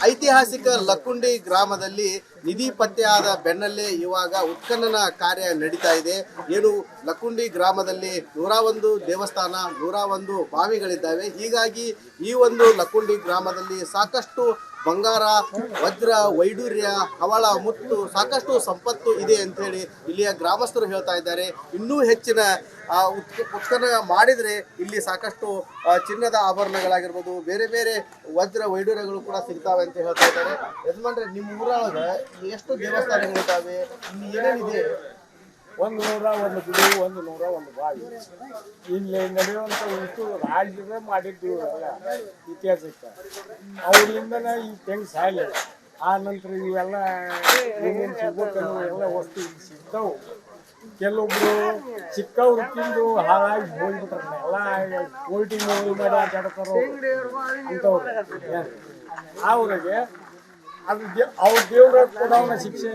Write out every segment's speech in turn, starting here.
ಐತಿಹಾಸಿಕ ಲಕ್ಕುಂಡಿ ಗ್ರಾಮದಲ್ಲಿ ನಿಧಿ ಪತ್ತೆಯಾದ ಬೆನ್ನಲ್ಲೇ ಇವಾಗ ಉತ್ಖನನ ಕಾರ್ಯ ನಡೀತಾ ಇದೆ. ಏನು ಲಕ್ಕುಂಡಿ ಗ್ರಾಮದಲ್ಲಿ 101 ದೇವಸ್ಥಾನ, 101 ಬಾವಿಗಳಿದ್ದಾವೆ. ಹೀಗಾಗಿ ಈ ಒಂದು ಲಕ್ಕುಂಡಿ ಗ್ರಾಮದಲ್ಲಿ ಸಾಕಷ್ಟು ಬಂಗಾರ, ವಜ್ರ, ವೈಡೂರ್ಯ, ಹವಳ, ಮುತ್ತು ಸಾಕಷ್ಟು ಸಂಪತ್ತು ಇದೆ ಅಂತೇಳಿ ಇಲ್ಲಿಯ ಗ್ರಾಮಸ್ಥರು ಹೇಳ್ತಾ ಇದ್ದಾರೆ. ಇನ್ನೂ ಹೆಚ್ಚಿನ ಉತ್ಖನನ ಮಾಡಿದರೆ ಇಲ್ಲಿ ಸಾಕಷ್ಟು ಚಿನ್ನದ ಆಭರಣಗಳಾಗಿರ್ಬೋದು, ಬೇರೆ ಬೇರೆ ವಜ್ರ ವೈಡೂರ್ಯಗಳು ಕೂಡ ಸಿಗ್ತಾವೆ ಅಂತ ಹೇಳ್ತಾ ಇದ್ದಾರೆ. ಯಜಮಾನ್ರೆ, ನಿಮ್ಮ ಊರೊಳಗೆ ಎಷ್ಟು ದೇವಸ್ಥಾನಗಳಿದ್ದಾವೆ, ಇಲ್ಲಿ ಏನೇನಿದೆ? 101 ಗುಡಿ, 101 ಬಾವಿ. ಇಲ್ಲಿ ನಡೆಯುವಂಥ ಇಷ್ಟು ರಾಜ್ಯದ ಮಾಡಿದ್ದು ಎಲ್ಲ ಇತಿಹಾಸಕ್ಕೆ. ಅವರಿಂದನೇ ಈ ತೆಂಗು ಸಾಯಲಿ. ಆ ನಂತರ ಇವೆಲ್ಲ ಏನೇನು ಸಿಗ್ಬೇಕನ್ನೋ ಎಲ್ಲ ವಸ್ತು ಇಲ್ಲಿ ಸಿಗ್ತಾವೆ. ಕೆಲವೊಬ್ರು ಚಿಕ್ಕವ್ರು ತಿಂದು ಹಾಳಾಗಿ ಹೋಗ್ಬಿಟ್ರೆ ಎಲ್ಲ ಕೋಲ್ಟಿ ಮಾಡಿ ಆಟಾಡ್ತಾರೋ ಅಂಥವ್ರು ಅವ್ರಿಗೆ ಅದು ಅವ್ರ ದೇವ್ರ ಕೊಡೋನ ಶಿಕ್ಷೆ.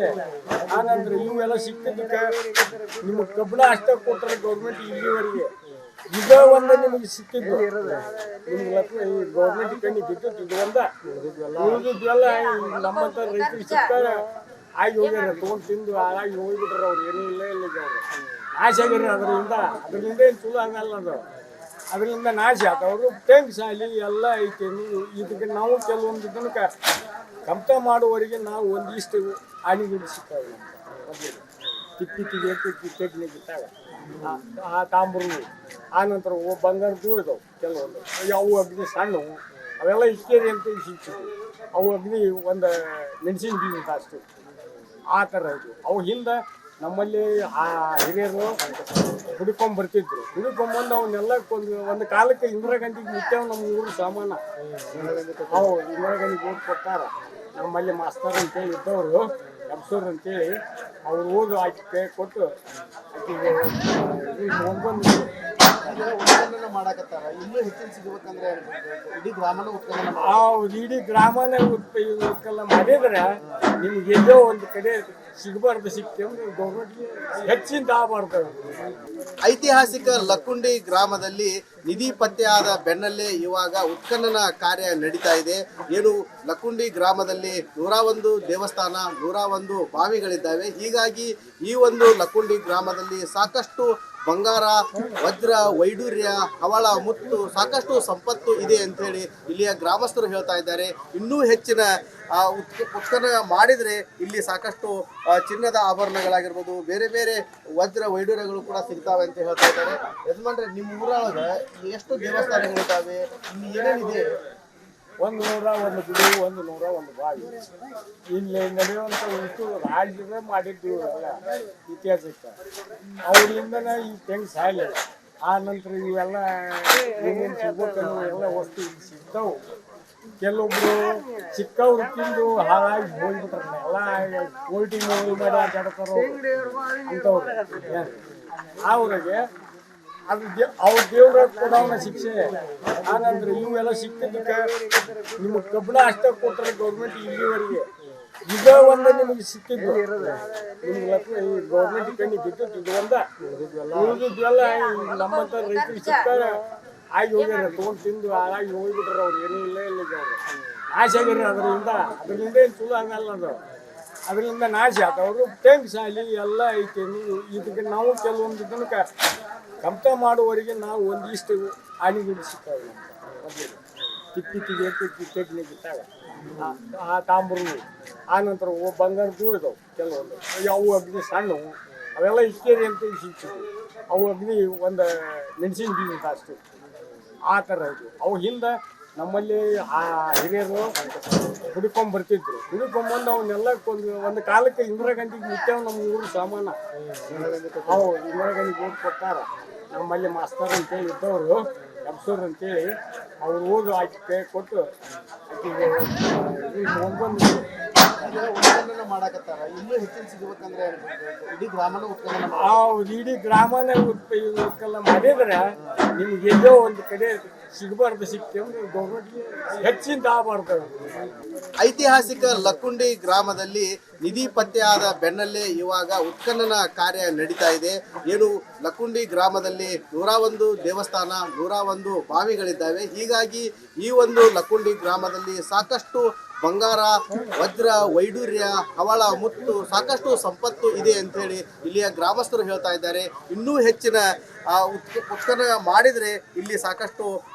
ಆನಂತರ ಇವೆಲ್ಲ ಸಿಕ್ಕಿದ್ದಕ್ಕೆ ನಿಮಗೆ ಕಬ್ಬಣ ಅಷ್ಟೇ ಕೊಟ್ಟರೆ ಗೌರ್ಮೆಂಟ್ ಇಲ್ಲಿವರೆಗೆ ಈಗ ಒಂದು ನಿಮಗೆ ಸಿಕ್ಕಿದ್ದು ನಿಮ್ಗೆ ಗೌರ್ಮೆಂಟ್ ಕಣ್ಣಿ ಬಿದ್ದು ಇದು ಒಂದ ಉಳಿದಿದ್ವೆಲ್ಲ ನಮ್ಮಂಥ ರೈತರಿಗೆ ಸಿಗ್ತಾರೆ. ಆಗಿ ಹೋಗ್ಯಾರ ತೊಗೊಂಡು ತಿಂದು ಹಾಗಾಗಿ ಹೋಗ್ಬಿಟ್ರೆ ಅವ್ರು ಏನೂ ಇಲ್ಲ ಇಲ್ಲಿಗೆ ಅವರು ನಾಶ ಆಗ್ಯಾರ. ಅದರಿಂದ ಏನು ಚಲೋ ಆಗಲ್ಲ. ಅದರಿಂದ ನಾಶ ಆದವರು ಟೆಂಕ್ ಶಾಲಿ ಎಲ್ಲ ಐತೆ. ಇದಕ್ಕೆ ನಾವು ಕೆಲವೊಂದು ಇದನ್ನು ಕಂತ ಮಾಡುವವರೆಗೆ ನಾವು ಒಂದಿಷ್ಟು ಆಣಿಗಳು ಸಿಗ್ತಾವೆ. ತಿಪ್ಪಿಗೆ ಟೆಕ್ನಿಕ್ ಇಟ್ಟಾಗ ಆ ತಾಂಬರು, ಆ ನಂತರ ಬಂಗಾರದ್ದು ಇದಾವೆ ಕೆಲವೊಂದು. ಅವು ಅಗ್ನಿ ಸಣ್ಣವು, ಅವೆಲ್ಲ ಇಕ್ಕೇರಿ ಅಂತ ಸಿಗ್ತಿದ್ವು. ಅವು ಅಗ್ನಿ ಒಂದು ಮೆಣಸಿನ ಬೀಜ ಅಷ್ಟು ಆ ಥರ ಇದ್ವು. ಅವು ಹಿಂದೆ ನಮ್ಮಲ್ಲಿ ಆ ಹಿರಿಯರು ಹುಡುಕೊಂಬರ್ತಿದ್ರು. ಹುಡುಕೊಂಬಂದು ಅವನ್ನೆಲ್ಲ ಒಂದು ಕಾಲಕ್ಕೆ ಇಂದಿರಾ ಗಾಂಧಿಗೆ ನಿತ್ಯವು ನಮ್ಮ ಊರು ಸಾಮಾನು ಅವು ಇಂದಿರಾ ಗಾಂಧಿಗೆ ಓಟ್ ಕೊಟ್ಟಾರ. ನಮ್ಮಲ್ಲಿ ಮಾಸ್ತರ್ ಅಂತೇಳಿ ಇದ್ದವರು, ಎಬ್ಸೂರು ಅಂತೇಳಿ, ಅವ್ರು ಓದು ಆಕೆ ಕೈ ಕೊಟ್ಟು ಆಕೆಗೆ ತೊಗೊಂಡ್ಬಂದು ಮಾಡಕತ್ತಾರ. ಇನ್ನೂ ಹೆಚ್ಚಿನ ಸಿಗ್ಬೇಕಂದ್ರೆ ಇಡೀ ಗ್ರಾಮನ ಉತ್ಖನನ ಇಡೀ ಗ್ರಾಮನ ಉತ್ಖನನ ಮಾಡಿದ್ರೆ ನಿಮ್ಗೆ ಎಲ್ಲೋ ಒಂದು ಕಡೆ ಸಿಗಬಾರ್ದು, ಸಿಕ್ತೇವೆ ಗೌರ್ಮೆಂಟ್ಗೆ ಹೆಚ್ಚಿನ ಆಗಬಾರ್ದು. ಐತಿಹಾಸಿಕ ಲಕ್ಕುಂಡಿ ಗ್ರಾಮದಲ್ಲಿ ನಿಧಿ ಪತ್ತೆಯಾದ ಬೆನ್ನಲ್ಲೇ ಇವಾಗ ಉತ್ಖನನ ಕಾರ್ಯ ನಡೀತಾ ಇದೆ. ಏನು ಲಕ್ಕುಂಡಿ ಗ್ರಾಮದಲ್ಲಿ 101 ದೇವಸ್ಥಾನ, 101 ಬಾವಿಗಳಿದ್ದಾವೆ. ಹೀಗಾಗಿ ಈ ಒಂದು ಲಕ್ಕುಂಡಿ ಗ್ರಾಮದಲ್ಲಿ ಸಾಕಷ್ಟು ಬಂಗಾರ, ವಜ್ರ, ವೈಡೂರ್ಯ, ಹವಳ, ಮುತ್ತು ಸಾಕಷ್ಟು ಸಂಪತ್ತು ಇದೆ ಅಂತೇಳಿ ಇಲ್ಲಿಯ ಗ್ರಾಮಸ್ಥರು ಹೇಳ್ತಾ ಇದ್ದಾರೆ. ಇನ್ನೂ ಹೆಚ್ಚಿನ ಉತ್ಖನನ ಮಾಡಿದರೆ ಇಲ್ಲಿ ಸಾಕಷ್ಟು ಚಿನ್ನದ ಆಭರಣಗಳಾಗಿರ್ಬೋದು, ಬೇರೆ ಬೇರೆ ವಜ್ರ ವೈಡೂರ್ಯಗಳು ಕೂಡ ಸಿಗ್ತಾವೆ ಅಂತ ಹೇಳ್ತಾ ಇದ್ದಾರೆ. ಯಜಮಾನ್ರೆ, ನಿಮ್ಮ ಊರೊಳಗೆ ಎಷ್ಟು ದೇವಸ್ಥಾನಗಳಿದ್ದಾವೆ, ಇಲ್ಲಿ ಏನೇನಿದೆ? 101 ಗುಡಿ, 101 ಬಾವಿ. ಇಲ್ಲಿ ನಡೆಯುವಂಥ ಇಷ್ಟು ರಾಜ್ಯದ ಮಾಡಿದ್ದು ಎಲ್ಲ ಇತಿಹಾಸಕ್ಕೆ. ಅವರಿಂದನೇ ಈ ತೆಂಗು ಸಾಯಲಿ. ಆ ನಂತರ ಇವೆಲ್ಲ ಏನೇನು ಸಿಗ್ಬೇಕನ್ನೋ ಎಲ್ಲ ವಸ್ತು ಇಲ್ಲಿ ಸಿಗ್ತಾವೆ. ಕೆಲವೊಬ್ರು ಚಿಕ್ಕವ್ರು ತಿಂದು ಹಾಳಾಗಿ ಹೋಗ್ಬಿಟ್ರೆ ಎಲ್ಲ ಕೋಲ್ಟಿ ಮಾಡಿ ಆಟಾಡ್ತಾರೋ ಅಂಥವ್ರು ಅವ್ರಿಗೆ ಅದು ಅವ್ರ ದೇವ್ರ ಕೊಡೋನ ಶಿಕ್ಷೆ. ಆನಂತರ ಇವೆಲ್ಲ ಸಿಕ್ಕಿದ್ದಕ್ಕೆ ನಿಮಗೆ ಕಬ್ಬಣ ಅಷ್ಟೇ ಕೊಟ್ಟರೆ ಗೌರ್ಮೆಂಟ್ ಇಲ್ಲಿವರೆಗೆ ಈಗ ಒಂದು ನಿಮಗೆ ಸಿಕ್ಕಿದ್ದು ನಿಮ್ಗೆ ಗೌರ್ಮೆಂಟ್ ಕಣ್ಣಿ ಬಿದ್ದು ಇದು ಒಂದ ಉಳಿದಿದ್ವೆಲ್ಲ ನಮ್ಮಂಥ ರೈತರಿಗೆ ಸಿಗ್ತಾರೆ. ಆಗಿ ಹೋಗ್ಯಾರ ತೊಗೊಂಡು ತಿಂದು ಹಾಗಾಗಿ ಹೋಗ್ಬಿಟ್ರೆ ಅವ್ರು ಏನೂ ಇಲ್ಲ ಇಲ್ಲಿಗೆ ಅವರು ನಾಶ ಆಗ್ಯಾರ. ಅದರಿಂದ ಏನು ಚಲೋ ಆಗಲ್ಲ. ಅದರಿಂದ ನಾಶ ಆದವರು ಟೆಂಕ್ ಶಾಲಿ ಎಲ್ಲ ಐತೆ. ಇದಕ್ಕೆ ನಾವು ಕೆಲವೊಂದು ಇದನ್ನು ಕಂತ ಮಾಡುವವರೆಗೆ ನಾವು ಒಂದಿಷ್ಟು ಆಣಿಗಳು ಸಿಗ್ತಾವೆ. ತಿಪ್ಪಿಗೆ ಟೆಕ್ನಿಕ್ ಇಟ್ಟಾಗ ಆ ತಾಂಬರು, ಆ ನಂತರ ಬಂಗಾರದ್ದು ಇದಾವೆ ಕೆಲವೊಂದು. ಅವು ಅಗ್ನಿ ಸಣ್ಣವು, ಅವೆಲ್ಲ ಇಕ್ಕೇರಿ ಅಂತ ಸಿಗ್ತಿದ್ವು. ಅವು ಅಗ್ನಿ ಒಂದು ಮೆಣಸಿನ ಬೀಜ ಅಷ್ಟು ಆ ಥರ ಇದ್ವು. ಅವು ಹಿಂದೆ ನಮ್ಮಲ್ಲಿ ಆ ಹಿರಿಯರು ಹುಡುಕೊಂಬರ್ತಿದ್ರು. ಹುಡುಕೊಂಬಂದು ಅವನ್ನೆಲ್ಲ ಒಂದು ಕಾಲಕ್ಕೆ ಇಂದಿರಾ ಗಾಂಧಿಗೆ ನಿತ್ಯವು ನಮ್ಮ ಊರು ಸಾಮಾನು ಅವು ಇಂದಿರಾ ಗಾಂಧಿಗೆ ಓಟ್ ಕೊಟ್ಟಾರ. ನಮ್ಮಲ್ಲಿ ಮಾಸ್ತರ್ ಅಂತೇಳಿ ಇದ್ದವರು, ಎಬ್ಸೂರು ಅಂತೇಳಿ, ಅವ್ರು ಓದು ಆಕೆ ಕೈ ಕೊಟ್ಟು ಆಕೆಗೆ ತೊಗೊಂಡ್ಬಂದು ಮಾಡಕತ್ತಾರ. ಇನ್ನೂ ಹೆಚ್ಚಿನ ಸಿಗ್ಬೇಕಂದ್ರೆ ಇಡೀ ಗ್ರಾಮನ ಉತ್ಖನನ ಇಡೀ ಗ್ರಾಮನ ಉತ್ಖನನ ಮಾಡಿದ್ರೆ ನಿಮ್ಗೆ ಎಲ್ಲೋ ಒಂದು ಕಡೆ ಸಿಗಬಾರ್ದು, ಸಿಕ್ತೇವೆ ಗೌರ್ಮೆಂಟ್ಗೆ ಹೆಚ್ಚಿನ ಆಗಬಾರ್ದು. ಐತಿಹಾಸಿಕ ಲಕ್ಕುಂಡಿ ಗ್ರಾಮದಲ್ಲಿ ನಿಧಿ ಪತ್ತೆಯಾದ ಬೆನ್ನಲ್ಲೇ ಇವಾಗ ಉತ್ಖನನ ಕಾರ್ಯ ನಡೀತಾ ಇದೆ. ಏನು ಲಕ್ಕುಂಡಿ ಗ್ರಾಮದಲ್ಲಿ 101 ದೇವಸ್ಥಾನ, 101 ಬಾವಿಗಳಿದ್ದಾವೆ. ಹೀಗಾಗಿ ಈ ಒಂದು ಲಕ್ಕುಂಡಿ ಗ್ರಾಮದಲ್ಲಿ ಸಾಕಷ್ಟು ಬಂಗಾರ, ವಜ್ರ, ವೈಡೂರ್ಯ, ಹವಳ, ಮುತ್ತು ಸಾಕಷ್ಟು ಸಂಪತ್ತು ಇದೆ ಅಂತ ಹೇಳಿ ಇಲ್ಲಿಯ ಗ್ರಾಮಸ್ಥರು ಹೇಳ್ತಾ ಇದ್ದಾರೆ. ಇನ್ನೂ ಹೆಚ್ಚಿನ ಉತ್ಖನನ ಮಾಡಿದರೆ ಇಲ್ಲಿ ಸಾಕಷ್ಟು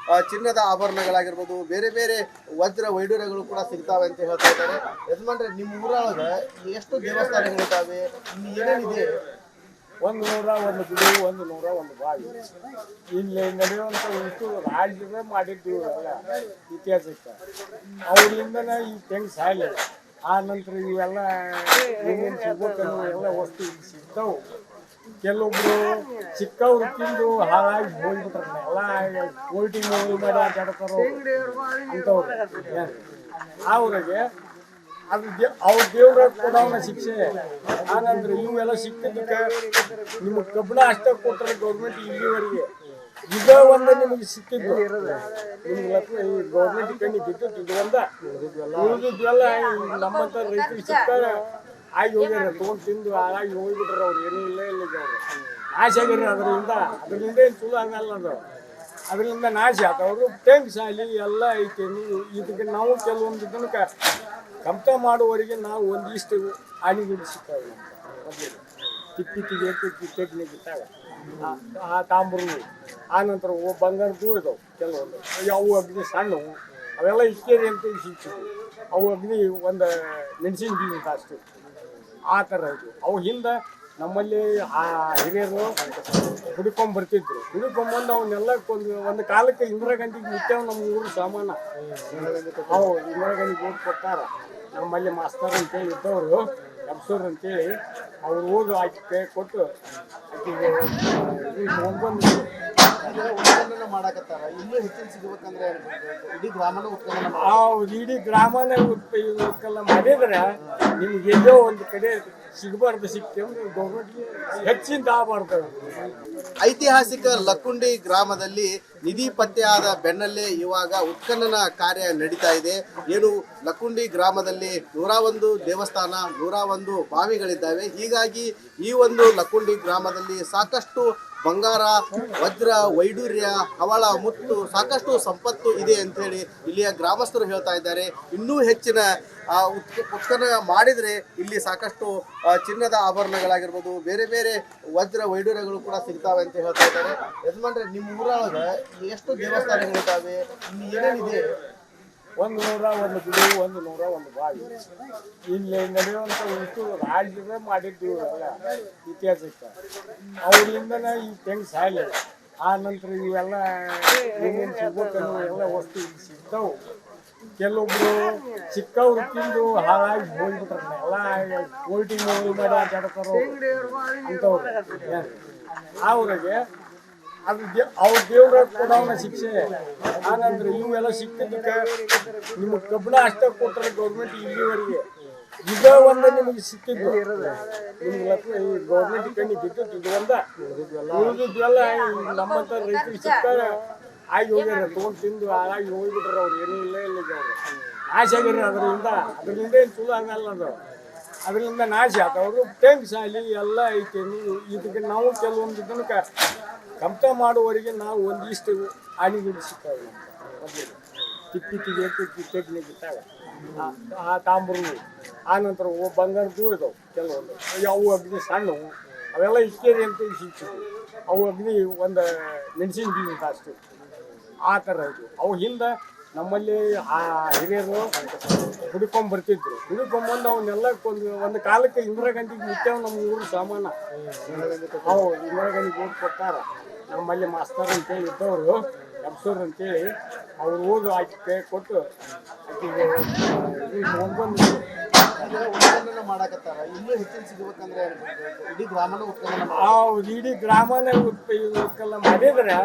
ಚಿನ್ನದ ಆಭರಣಗಳಾಗಿರ್ಬೋದು, ಬೇರೆ ಬೇರೆ ವಜ್ರ ವೈಡೂರ್ಯಗಳು ಕೂಡ ಸಿಗ್ತಾವೆ ಅಂತ ಹೇಳ್ತಾ ಇದ್ದಾರೆ. ಯಜಮಾನ್ರೆ, ನಿಮ್ಮ ಊರೊಳಗೆ ಎಷ್ಟು ದೇವಸ್ಥಾನಗಳಿದ್ದಾವೆ, ಇಲ್ಲಿ ಏನೇನಿದೆ? 101 ಗುಡಿ, 101 ಬಾವಿ. ಇಲ್ಲಿ ನಡೆಯುವಂಥ ಇಷ್ಟು ರಾಜ್ಯದ ಮಾಡಿದ್ದು ಎಲ್ಲ ಇತಿಹಾಸಕ್ಕೆ ಅವರಿಂದನೇ ಈ ತೆಂಗು ಸಾಯಲಿಲ್ಲ. ಆ ನಂತರ ಇವೆಲ್ಲ ಏನೇನು ಸಿಗ್ಬೇಕನ್ನೋ ಎಲ್ಲ ವಸ್ತು ಇಲ್ಲಿ ಸಿಗ್ತಾವೆ. ಕೆಲವೊಬ್ರು ಚಿಕ್ಕವ್ರು ತಿಂದು ಹಾಳಾಗಿ ಹೋಗ್ಬಿಟ್ರೆ ಎಲ್ಲ ಕೋಲ್ಟಿಂಗ್ ಮಾಡಿ ಆಟಾಡ್ತಾರೋ ಅಂಥವ್ರು ಅವ್ರಿಗೆ ಅದು ಅವ್ರ ದೇವ್ರ ಕೊಡೋನ ಶಿಕ್ಷೆ. ಆನಂದ್ರೆ ಇವೆಲ್ಲ ಸಿಕ್ಕಿದ್ದಕ್ಕೆ ನಿಮಗೆ ಕಬ್ಬಣ ಅಷ್ಟೇ ಕೊಟ್ಟರೆ ಗೌರ್ಮೆಂಟ್ ಇಲ್ಲಿವರೆಗೆ ಈಗ ಒಂದು ನಿಮಗೆ ಸಿಕ್ಕಿದ್ದು ನಿಮ್ಗೆ ಗೌರ್ಮೆಂಟ್ ಕಣ್ಣಿ ಬಿದ್ದು ಇದು ಒಂದ ಉಳಿದಿದ್ವೆಲ್ಲ ನಮ್ಮಂಥ ರೈತರಿಗೆ ಸಿಗ್ತಾರೆ ಆಗಿ ಹೋಗ್ಯಾರ ತೊಗೊಂಡು ತಿಂದು ಹಾಳಾಗಿ ಹೋಗ್ಬಿಟ್ರೆ ಅವ್ರು ಏನೂ ಇಲ್ಲ ಇಲ್ಲಿಗೆ ಅವರು ನಾಶ ಆಗ್ಯಾರ. ಅದರಿಂದ ಏನು ಚಲೋ ಆಗಲ್ಲ ಅದು. ಅದರಿಂದ ನಾಶ ಆತವ್ರು ತೆಂಗು ಸಾಲಿ ಎಲ್ಲ ಐತೆ. ಇದಕ್ಕೆ ನಾವು ಕೆಲವೊಂದು ಇದಕ್ಕೆ ಕಂತ ಮಾಡುವವರೆಗೆ ನಾವು ಒಂದಿಷ್ಟು ಆಣಿಗುಡಿ ಸಿಗ್ತಾವೆ. ತಿಪ್ಪಿ ತೆಗ್ಲಿಕ್ಕಿಟ್ಟಾಗ ಆ ತಾಂಬರು ಆನಂತರ ಬಂಗಾರದ್ದು ಇದಾವೆ ಕೆಲವೊಂದು. ಅವು ಅಗ್ನಿ ಸಣ್ಣವು ಅವೆಲ್ಲ ಇಕ್ಕೇರಿ ಅಂತ ಸಿಗ್ತಿದ್ವು. ಅವು ಅಗ್ನಿ ಒಂದು ಮೆಣಸಿನ ಬೀಜ ಅಷ್ಟು ಆ ಥರ ಇದ್ವು. ಅವು ಹಿಂದೆ ನಮ್ಮಲ್ಲಿ ಆ ಹಿರಿಯರು ಹುಡುಕೊಂಬರ್ತಿದ್ರು. ಹುಡುಕೊಂಬಂದು ಅವನ್ನೆಲ್ಲ ಒಂದು ಕಾಲಕ್ಕೆ ಇಂದಿರಾ ಗಾಂಧಿಗೆ ನಿತ್ಯ ನಮ್ಮ ಊರು ಸಾಮಾನ ಅವು ಇಂದಿರಾ ಗಾಂಧಿಗೆ ಓಟ್ ಕೊಟ್ಟಾರ. ನಮ್ಮಲ್ಲಿ ಮಾಸ್ತರ್ ಅಂತೇಳಿ ಇದ್ದವರು ಎಬ್ಸೋರು ಅಂತೇಳಿ ಅವ್ರು ಓದು ಆಕೆ ಕೈ ಕೊಟ್ಟು ಆಕೆಗೆ ತೊಗೊಂಡ್ಬಂದು ಮಾಡಕತ್ತಾರ. ಇನ್ನೂ ಹೆಚ್ಚಿನ ಸಿಗ್ಬೇಕಂದ್ರೆ ಇಡೀ ಗ್ರಾಮನ ಉತ್ಖನನ ಇಡೀ ಗ್ರಾಮನೇ ಉತ್ಖನನ ಮಾಡಿದ್ರೆ ನಿಮ್ಗೆ ಎಲ್ಲೋ ಒಂದು ಕಡೆ ಸಿಗಬಾರ್ದು. ಸಿಕ್ತೇವೆ ಗೌರ್ಮೆಂಟ್ಗೆ ಹೆಚ್ಚಿನ ಆಗಬಾರ್ದು. ಐತಿಹಾಸಿಕ ಲಕ್ಕುಂಡಿ ಗ್ರಾಮದಲ್ಲಿ ನಿಧಿ ಪತ್ತೆಯಾದ ಬೆನ್ನಲ್ಲೇ ಇವಾಗ ಉತ್ಖನನ ಕಾರ್ಯ ನಡೀತಾ ಇದೆ. ಏನು ಲಕ್ಕುಂಡಿ ಗ್ರಾಮದಲ್ಲಿ 101 ದೇವಸ್ಥಾನ, 101 ಬಾವಿಗಳಿದ್ದಾವೆ. ಹೀಗಾಗಿ ಈ ಒಂದು ಲಕ್ಕುಂಡಿ ಗ್ರಾಮದಲ್ಲಿ ಸಾಕಷ್ಟು ಬಂಗಾರ, ವಜ್ರ, ವೈಡೂರ್ಯ, ಹವಳ, ಮುತ್ತು ಸಾಕಷ್ಟು ಸಂಪತ್ತು ಇದೆ ಅಂತ ಹೇಳಿ ಇಲ್ಲಿಯ ಗ್ರಾಮಸ್ಥರು ಹೇಳ್ತಾ ಇದ್ದಾರೆ. ಇನ್ನೂ ಹೆಚ್ಚಿನ ಉತ್ಖನನ ಮಾಡಿದರೆ ಇಲ್ಲಿ ಸಾಕಷ್ಟು ಚಿನ್ನದ ಆಭರಣಗಳಾಗಿರ್ಬೋದು, ಬೇರೆ ಬೇರೆ ವಜ್ರ ವೈಡೂರ್ಯಗಳು ಕೂಡ ಸಿಗ್ತಾವೆ ಅಂತ ಹೇಳ್ತಾ ಇದ್ದಾರೆ. ಯಜಮಾನ್ರೆ, ನಿಮ್ಮ ಊರೊಳಗೆ ಎಷ್ಟು ದೇವಸ್ಥಾನಗಳಿದ್ದಾವೆ, ಇಲ್ಲಿ ಏನೇನಿದೆ? 101 ಗುಡಿ, 101 ಬಾವಿ. ಇಲ್ಲಿ ನಡೆಯುವಂಥ ಇಷ್ಟು ರಾಜ್ಯದ ಮಾಡಿದ್ದು ಎಲ್ಲ ಇತಿಹಾಸಕ್ಕೆ ಅವರಿಂದನೇ ಈ ತೆಂಗು ಸಾಯಲಿಲ್ಲ. ಆ ನಂತರ ಇವೆಲ್ಲ ಏನೇನು ಸಿಗ್ಬೇಕನ್ನೋ ಎಲ್ಲ ವಸ್ತು ಇಲ್ಲಿ ಸಿಗ್ತಾವೆ. ಕೆಲವೊಬ್ರು ಚಿಕ್ಕವ್ರು ತಿಂದು ಹಾಳಾಗಿ ಹೋಗ್ಬಿಟ್ರೆ ಎಲ್ಲ ಕೋಲ್ಟಿಂಗ್ ಮಾಡಿ ಆಟಾಡ್ತಾರೋ ಅಂಥವ್ರು ಅವ್ರಿಗೆ ಅದು ಅವ್ರ ದೇವ್ರ ಕೊಡೋನ ಶಿಕ್ಷೆ. ಆನಂದ್ರೆ ಇವೆಲ್ಲ ಸಿಕ್ಕಿದ್ದಕ್ಕೆ ನಿಮಗೆ ಕಬ್ಬಣ ಅಷ್ಟೇ ಕೊಟ್ಟರೆ ಗೌರ್ಮೆಂಟ್ ಇಲ್ಲಿವರೆಗೆ ಈಗ ಒಂದು ನಿಮಗೆ ಸಿಕ್ಕಿದ್ದು ನಿಮ್ಗೆ ಗೌರ್ಮೆಂಟ್ ಕಣ್ಣಿ ಬಿದ್ದು ಇದು ಒಂದ ಉಳಿದಿದ್ವೆಲ್ಲ ನಮ್ಮಂಥ ರೈತರಿಗೆ ಸಿಗ್ತಾರೆ ಆಗಿ ಹೋಗ್ಯಾರ. ತೊಗೊಂಡು ತಿಂದು ಹಾಳಾಗಿ ಹೋಗ್ಬಿಟ್ರೆ ಅವ್ರು ಏನೂ ಇಲ್ಲ ಇಲ್ಲಿಗೆ ಅವರು ನಾಶ ಆಗ್ಯಾರ. ಅದರಿಂದ ಏನು ಚಲೋ ಆಗಲ್ಲ ಅದು. ಅದರಿಂದ ನಾಶ ಆತವ್ರು ತೆಂಗು ಸಾಲಿ ಎಲ್ಲ ಐತೆ. ಇದಕ್ಕೆ ನಾವು ಕೆಲವೊಂದು ಇದಕ್ಕೆ ಕಂತ ಮಾಡುವವರೆಗೆ ನಾವು ಒಂದಿಷ್ಟು ಆಣಿಗುಡಿ ಸಿಗ್ತಾವೆ. ತಿಪ್ಪಿ ತೆಗ್ಲಿಕ್ಕಿಟ್ಟಾಗ ಆ ತಾಂಬರು ಆನಂತರ ಬಂಗಾರದ್ದು ಇದಾವೆ ಕೆಲವೊಂದು. ಅವು ಅಗ್ನಿ ಸಣ್ಣವು ಅವೆಲ್ಲ ಇಕ್ಕೇರಿ ಅಂತ ಸಿಗ್ತಿದ್ವು. ಅವು ಅಗ್ನಿ ಒಂದು ಮೆಣಸಿನ ಬೀಜ ಅಷ್ಟು ಆ ಥರ ಇದ್ವು. ಅವು ಹಿಂದೆ ನಮ್ಮಲ್ಲಿ ಆ ಹಿರಿಯರು ಹುಡುಕೊಂಬರ್ತಿದ್ರು. ಹುಡುಕೊಂಬಂದು ಅವನ್ನೆಲ್ಲ ಒಂದು ಕಾಲಕ್ಕೆ ಇಂದಿರಾ ಗಾಂಧಿಗೆ ನಿತ್ಯ ನಮ್ಮ ಊರು ಸಾಮಾನ ಅವು ಇಂದಿರಾ ಗಾಂಧಿಗೆ ಓಟ್ ಕೊಟ್ಟಾರ. ನಮ್ಮಲ್ಲಿ ಮಾಸ್ತರ್ ಅಂತೇಳಿ ಇದ್ದವರು ಎಬ್ಸೋರು ಅಂತೇಳಿ ಅವ್ರು ಓದು ಆಕೆ ಕೈ ಕೊಟ್ಟು ಆಕೆಗೆ ತೊಗೊಂಡ್ಬಂದು ಉತ್ಖನನ ಮಾಡಕತ್ತಾರ. ಇನ್ನೂ ಹೆಚ್ಚಿನ ಸಿಗ್ಬೇಕಂದ್ರೆ ಇಡೀ ಗ್ರಾಮನ ಉತ್ಖನನ ಇಡೀ ಗ್ರಾಮನೇ ಉತ್ಖನನ ಮಾಡಿದ್ರೆ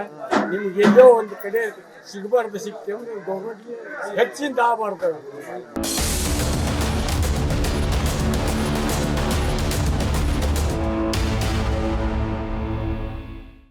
ನಿಮ್ಗೆ ಎಲ್ಲೋ ಒಂದು ಕಡೆ ಸಿಗಬಾರ್ದು. ಸಿಕ್ತೇವೆ ಗೌರ್ಮೆಂಟ್ಗೆ ಹೆಚ್ಚಿನ ಆಗಬಾರ್ದು.